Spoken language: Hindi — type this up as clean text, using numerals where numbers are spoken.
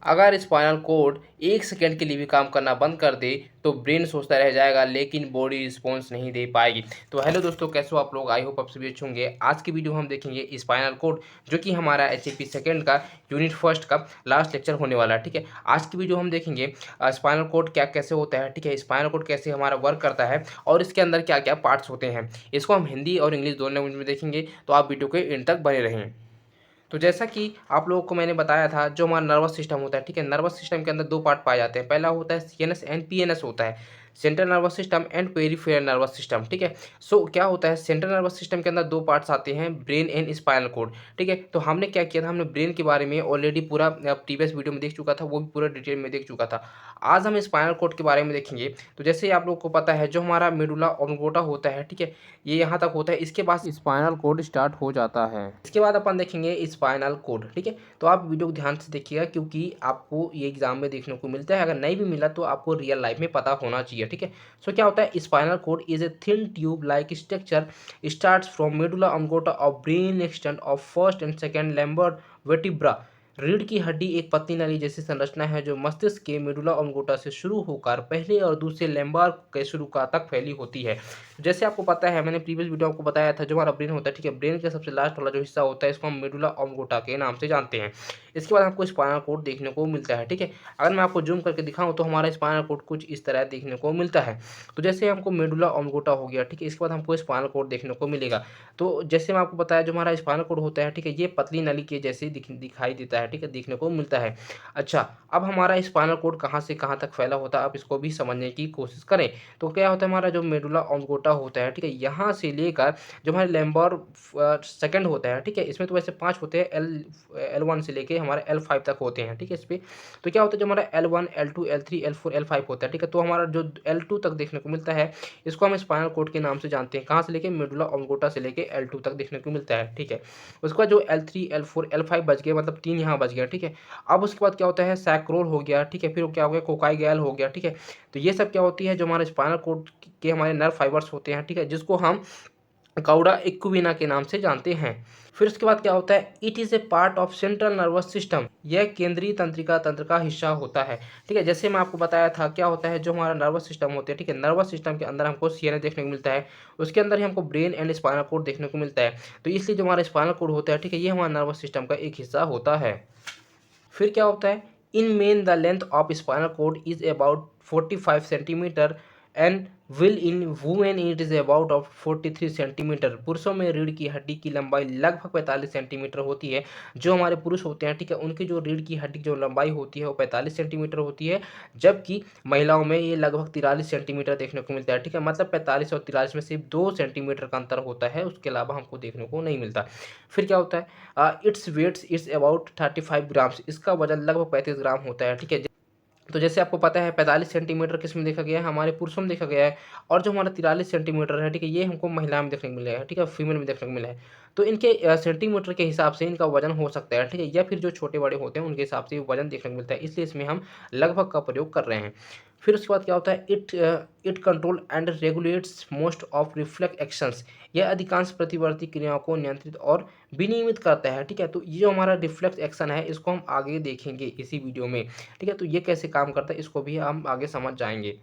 अगर स्पाइनल कोड 1 सेकंड के लिए भी काम करना बंद कर दे तो ब्रेन सोचता रह जाएगा लेकिन बॉडी रिस्पॉन्स नहीं दे पाएगी। तो हेलो दोस्तों, कैसे हो आप लोग? आई होप आप सभी अच्छे होंगे। आज की वीडियो हम देखेंगे स्पाइनल कोड, जो कि हमारा एचएपी सेकंड का यूनिट फर्स्ट का लास्ट लेक्चर होने वाला है। ठीक है, आज की वीडियो हम देखेंगे स्पाइनल कोड क्या कैसे होता है। ठीक है, स्पाइनल कोड कैसे हमारा वर्क करता है और इसके अंदर क्या क्या पार्ट्स होते हैं। इसको हम हिंदी और इंग्लिश दोनों लैंग्वेज में देखेंगे, तो आप वीडियो के एंड तक बने रहें। तो जैसा कि आप लोगों को मैंने बताया था, जो हमारा नर्वस सिस्टम होता है, ठीक है, नर्वस सिस्टम के अंदर दो पार्ट पाए जाते हैं। पहला होता है सीएनएस एंड पीएनएस होता है, central nervous system and peripheral nervous system. ठीक है, सो क्या होता है, सेंट्रल नर्वस सिस्टम के अंदर दो पार्ट्स आते हैं, ब्रेन एंड स्पाइनल कोड। ठीक है, तो हमने क्या किया था, हमने ब्रेन के बारे में ऑलरेडी पूरा प्रीवियस वीडियो में देख चुका था, वो भी पूरा डिटेल में देख चुका था। आज हम स्पाइनल कोड के बारे में देखेंगे। तो जैसे आप लोग को पता है, जो हमारा मेडुला ऑब्लिंगोटा होता है, ठीक है, ये यहाँ तक होता है, इसके बाद स्पाइनल कोड स्टार्ट हो जाता है। इसके बाद अपन देखेंगे स्पाइनल कोड। ठीक है, तो आप वीडियो को ध्यान से देखिएगा, क्योंकि आपको ये एग्जाम में देखने को मिलता है। अगर नहीं भी मिला तो आपको रियल लाइफ में पता होना चाहिए। ठीक है, सो क्या होता है, spinal cord is a thin tube like structure, starts from medulla oblongata of brain, extend of first and second lumbar vertebra. रीढ़ की हड्डी एक पतली नली जैसी संरचना है, जो मस्तिष्क के मेडुला ऑब्लिंगोटा से शुरू होकर पहले और दूसरे लैम्बार के शुरू का तक फैली होती है। जैसे आपको पता है, मैंने प्रीवियस वीडियो आपको बताया था, जो हमारा ब्रेन होता है, ठीक है, ब्रेन का सबसे लास्ट वाला जो हिस्सा होता है, इसको हम मेडुला ऑब्लिंगोटा के नाम से जानते हैं। इसके बाद आपको स्पाइनल कोड देखने को मिलता है। ठीक है, अगर मैं आपको जूम करके दिखाऊं तो हमारा स्पाइनल कोड कुछ इस तरह देखने को मिलता है। तो जैसे हमको मेडुला ऑब्लिंगोटा हो गया, ठीक है, इसके बाद हमको स्पाइनल कोड देखने को मिलेगा। तो जैसे मैं आपको बताया, जो हमारा स्पाइनल कोड होता है, ठीक है, ये पतली नली के जैसे दिखाई देता है। ठीक है, देखने को मिलता है। अच्छा, अब हमारा स्पाइनल कोड कहाँ से कहाँ तक फैला होता है, आप इसको भी समझने की कोशिश करें। तो क्या होता है, हमारा जो मेडुला ऑब्लिंगोटा होता है, ठीक है, यहाँ से लेकर जो हमारे लैम्बर सेकंड होता है, ठीक है, इसमें तो वैसे 5 होते हैं, L1 से लेके हमारे L5 तक होते हैं। ठीक है, इस पे तो क्या होता है, जो हमारा L1 L2 L3 L4 L5 होता है, ठीक है, तो हमारा जो L2 तक देखने को मिलता है, इसको हम स्पाइनल कोड के नाम से जानते हैं। कहाँ से लेके, मेडुला ऑब्लिंगोटा से लेके L2 तक देखने को मिलता है। ठीक है, उसके बाद जो L3 L4 L5 बच गए, मतलब 3 यहाँ बच गया। ठीक है, अब उसके बाद क्या होता है, सैक्रोल हो गया। ठीक है, फिर क्या हो गया, कोकाईगैल हो गया। ठीक है, तो ये सब क्या होती है, जो हमारे स्पाइनल कोड के हमारे नर्व फाइबर्स होते हैं, ठीक है, जिसको हम गौड़ा इक्विना के नाम से जानते हैं। फिर उसके बाद क्या होता है, it is a part of central nervous system, यह केंद्रीय तंत्रिका तंत्र का हिस्सा होता है। ठीक है, जैसे मैं आपको बताया था, क्या होता है, जो हमारा नर्वस सिस्टम होते हैं, ठीक है, नर्वस सिस्टम के अंदर हमको सीएनएस देखने को मिलता है, उसके अंदर ही हमको ब्रेन एंड स्पाइनल कोड देखने को मिलता है। तो इसलिए जो हमारा स्पाइनल कोड होता है, ठीक है, ये हमारा नर्वस सिस्टम का एक हिस्सा होता है। फिर क्या होता है, in men the length of spinal cord is about 45 centimetre and while in women it is about of 43 centimetre. पुरुषों में रीढ़ की हड्डी की लंबाई लगभग 45 सेंटीमीटर होती है। जो हमारे पुरुष होते हैं, ठीक है, उनकी जो रीढ़ की हड्डी जो लंबाई होती है वो 45 सेंटीमीटर होती है, जबकि महिलाओं में ये लगभग 43 सेंटीमीटर देखने को मिलता है। ठीक है, मतलब 45 और 43 में सिर्फ 2 सेंटीमीटर का अंतर होता है, उसके अलावा हमको देखने को नहीं मिलता। फिर क्या होता है, it's weights it's about 35 grams, इसका वजन लगभग 35 ग्राम होता है। ठीक है, तो जैसे आपको पता है, 45 सेंटीमीटर किस में देखा गया है, हमारे पुरुषों में देखा गया है, और जो हमारा 43 सेंटीमीटर है, ठीक है, ये हमको महिला में देखने को मिला है। ठीक है, फीमेल में देखने को मिला है। तो इनके सेंटीमीटर के हिसाब से इनका वजन हो सकता है। ठीक है, या फिर जो छोटे बड़े होते हैं उनके हिसाब से वजन देखने को मिलता है, इसलिए इसमें हम लगभग का प्रयोग कर रहे हैं। फिर उसके बाद क्या होता है, it control and regulates most of reflex actions, यह अधिकांश प्रतिवर्ती क्रियाओं को नियंत्रित और विनियमित करता है। ठीक है, तो ये जो हमारा रिफ्लेक्स एक्शन है, इसको हम आगे देखेंगे इसी वीडियो में। ठीक है, तो ये कैसे काम करता है, इसको भी हम आगे समझ जाएंगे।